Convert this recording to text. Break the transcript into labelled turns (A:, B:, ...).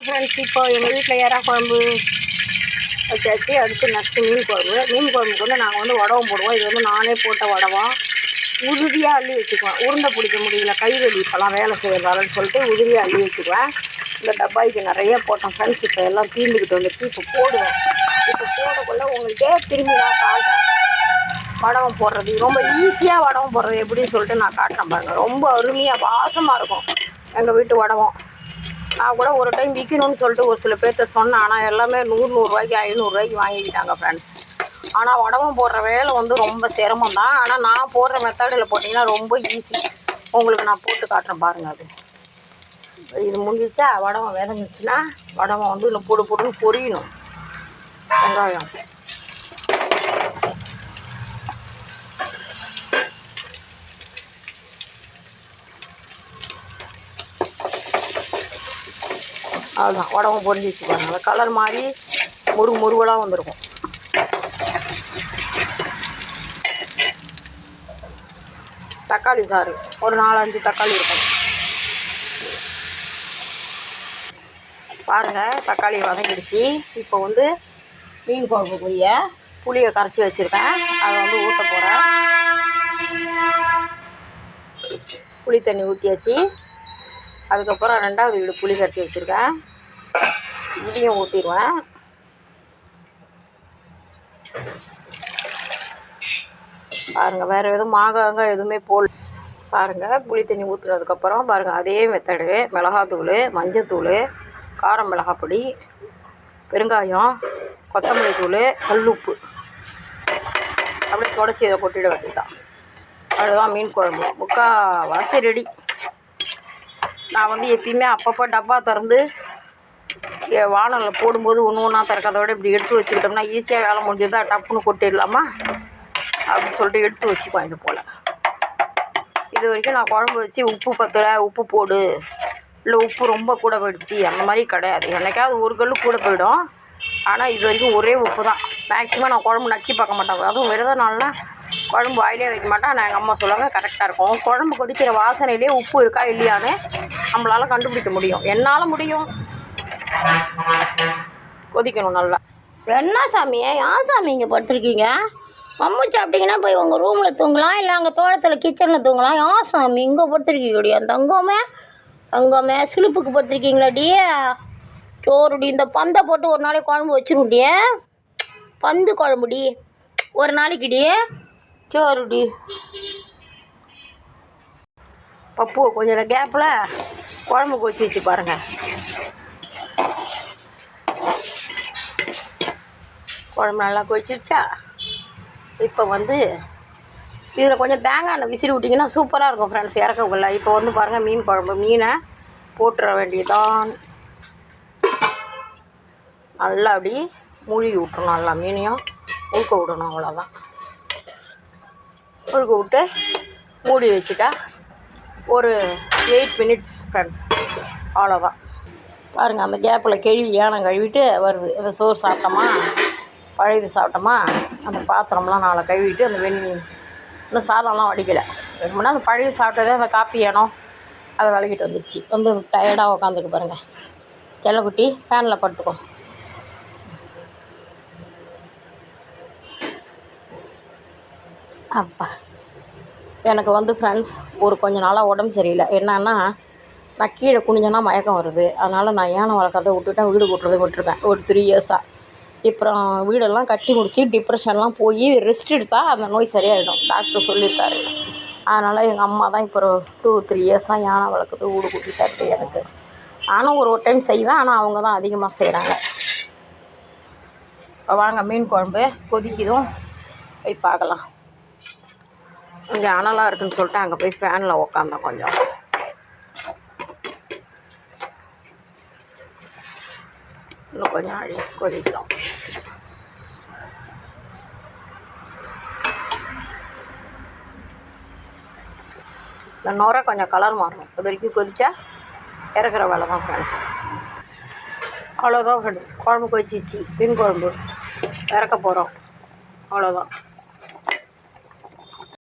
A: Friends, இப்போ எங்கள் வீட்டில் எறா குழம்பு வச்சாச்சு. அடுத்து நெக்ஸ்ட்டு மீன் குழம்புக்கு வந்து நாங்கள் வந்து வடகம் போடுவோம். இது வந்து நானே போட்ட வடகம். உறுதியாக அள்ளி வச்சுக்குவேன். உருண்டை பிடிக்க முடியல, கைவலி இப்போலாம் வேலை செய்யறதாலன்னு சொல்லிட்டு உறுதியாக அள்ளி வச்சுக்குவேன். இந்த டப்பாய்க்கு நிறைய போட்டேன் ஃப்ரெண்ட்ஸ். இப்போ எல்லாம் தீர்ந்துக்கிட்டு வந்துட்டு இப்போ போடுவேன். இப்போ போடக்குள்ள உங்களுக்கே திரும்பி நான் காட்டுறேன். வடகம் போடுறது ரொம்ப ஈஸியாக வடகம் போடுறது எப்படின்னு சொல்லிட்டு நான் காட்டுறேன் பாருங்கள். ரொம்ப அருமையாக வாசமாக இருக்கும் எங்கள் வீட்டு வடகம். நான் கூட ஒரு டைம் விற்கணும்னு சொல்லிட்டு ஒரு சில பேர்த்த சொன்னேன். ஆனால் எல்லாமே 100 500 வாங்கிக்கிட்டாங்க ஃப்ரெண்ட்ஸ். ஆனால் வடகம் போடுற வேலை வந்து ரொம்ப சிரமம் தான். ஆனால் நான் போடுற மெத்தடில் போட்டிங்கன்னா ரொம்ப ஈஸி. உங்களுக்கு நான் போட்டு காட்டுறேன் பாருங்கள். அது இது முடிஞ்சிச்சா, வடகம் விதங்கிச்சுன்னா வடகம் வந்து இல்லை பொடுன்னு பொரியணும். வெங்காயம் அதுதான் வடகம் பொரிஞ்சு வச்சு பாருங்க. கலர் மாதிரி முருகலாக வந்திருக்கும். தக்காளி சாறு ஒரு 4-5 தக்காளி இருக்கும் பாருங்கள். தக்காளி வதங்கிடுச்சு. இப்போ வந்து மீன் குழம்புக்குரிய புளியை கரைச்சி வச்சுருக்கேன். அதை வந்து ஊற்ற போகிறேன். புளி தண்ணி ஊற்றியாச்சு. அதுக்கப்புறம் 2வது வீடு புளி கரைச்சி வச்சுருக்கேன். இதையும் ஊற்றிடுவேன். பாருங்கள், வேறு எதுவும் மாங்காய் எதுவுமே போல் பாருங்கள். புளி தண்ணி ஊற்றுனதுக்கப்புறம் பாருங்கள், அதே மெத்தடு மிளகாத்தூள், மஞ்சத்தூள், காரம் மிளகாப்பொடி, பெருங்காயம், கொத்தமல்லி தூள், கல்லுப்பு அப்படியே தொடச்சி இதை கொட்டிட வேண்டியதான். அதுதான் மீன் குழம்பு முக்கால்வாசி ரெடி. நான் வந்து எப்பயுமே அப்பப்போ டப்பா திறந்து வானலில் போடும்போது ஒன்றா திறக்கிறத விட இப்படி எடுத்து வச்சுக்கிட்டோம்னா ஈஸியாக வேலை முடிஞ்சதா டப்புன்னு கொட்டிடலாமா அப்படின்னு சொல்லிட்டு எடுத்து வச்சுக்குவேன். இது போல் இது வரைக்கும் நான் குழம்பு வச்சு உப்பு பத்தலை, உப்பு போடு, இல்லை உப்பு ரொம்ப கூட போயிடுச்சு அந்த மாதிரி கிடையாது. என்னைக்காவது ஒரு கல் கூட போயிடும். ஆனால் இது வரைக்கும் ஒரே உப்பு தான். மேக்ஸிமம் நான் குழம்பு நக்கி பார்க்க மாட்டேன். அதுவும் விரத நாள்னா குழம்பு வாயிலே வைக்க மாட்டேன். நான் எங்கள் அம்மா சொல்லுவாங்க கரெக்டாக இருக்கும். குழம்பு கொதிக்கிற வாசனையிலே உப்பு இருக்கா இல்லையான்னு நம்மளால் கண்டுபிடிக்க முடியும். என்னால் முடியும். கொதிக்கணும் நல்லா. என்ன சாமி, ஏன் சாமி இங்கே படுத்துருக்கீங்க? மம்மு சாப்பிட்டீங்கன்னா போய் உங்கள் ரூமில் தூங்கலாம், இல்லை அங்கே தோட்டத்தில் கிச்சனில் தூங்கலாம். ஏன் சாமி இங்கே படுத்துருக்கீங்கடி? அந்த தங்கமே சிலுப்புக்கு படுத்துருக்கீங்களாடி? சோறுடி, இந்த பந்தை போட்டு ஒரு நாளைக்கு குழம்பு வச்சுருண்டிய பந்து குழம்புடி ஒரு நாளைக்குடி. சோறுடி பப்பு கொஞ்சம் கேப்பில் குழம்பு கொதிச்சு வச்சு பாருங்கள். குழம்பு நல்லா கொதிச்சிருச்சா? இப்போ வந்து இதில் கொஞ்சம் தேங்காய் எண்ணெய் விசிறி விட்டிங்கன்னா சூப்பராக இருக்கும் ஃப்ரெண்ட்ஸ் இறக்கக்குள்ள. இப்போ வந்து பாருங்கள், மீன் குழம்பு மீனை போட்டுற வேண்டியதான். நல்லா அப்படி மூழ்கி விட்டுறணும். நல்லா மீனையும் ஊக்க விடணும். அவ்வளோதான். ஊக்க விட்டு மூடி வச்சுட்டா ஒரு 8 மினிட்ஸ் ஃப்ரெண்ட்ஸ். அவ்வளோதான். பாருங்கள், அந்த கேப்பில் யானம் கழுவிட்டு வருது. அந்த சோறு சாப்பிட்டோமா, பழையது சாப்பிட்டோமா, அந்த பாத்திரம்லாம் நாளை கழுவிட்டு அந்த இன்னும் சாதம்லாம் வடிக்கலை. வேணும்னா அந்த பழைய சாப்பிட்டதே அந்த காப்பி ஏனம் அதை விளக்கிட்டு வந்துடுச்சு. வந்து டயர்டாக உட்காந்துக்கு பாருங்கள். செல்லக்குட்டி ஃபேனில் படுத்துக்கோ. அப்பா எனக்கு வந்து ஃப்ரெண்ட்ஸ் ஒரு கொஞ்சம் நாளாக உடம்பு சரியில்லை. என்னன்னா நான் கீழே குனிஞ்சேன்னா மயக்கம் வருது. அதனால் நான் யானை வளர்க்கறதை விட்டுட்டேன். வீடு கூட்டுறதை விட்டுருக்கேன் ஒரு 3 இயர்ஸாக. அப்புறம் வீடெல்லாம் கட்டி முடிச்சு டிப்ரெஷன்லாம் போய் ரெஸ்ட் எடுத்தால் அந்த நோய் சரியாயிடும் டாக்டர் சொல்லியிருக்காரு. அதனால் எங்கள் அம்மா தான் இப்போ 2-3 இயர்ஸாக யானை வளர்க்குறது வீடு கூட்டி தருது எனக்கு. நானும் ஒரு டைம் செய்வேன். ஆனால் அவங்க தான் அதிகமாக செய்கிறாங்க. இப்போ வாங்க, மீன் குழம்பு கொதிக்குதும் போய் பார்க்கலாம். இங்கே அனலாக இருக்குதுன்னு சொல்லிட்டு அங்கே போய் ஃபேனில் உக்காந்தேன். கொஞ்சம் இன்னும் கொஞ்சம் கொதிக்கலாம். இந்த நுரை கொஞ்சம் கலர் மாறணும். அது வரைக்கும் கொதிச்சா இறக்குற வேலை தான் ஃப்ரெண்ட்ஸ். அவ்வளோதான் ஃப்ரெண்ட்ஸ். குழம்பு கொதிச்சிச்சு. மீன் குழம்பு இறக்க போகிறோம். அவ்வளோதான்.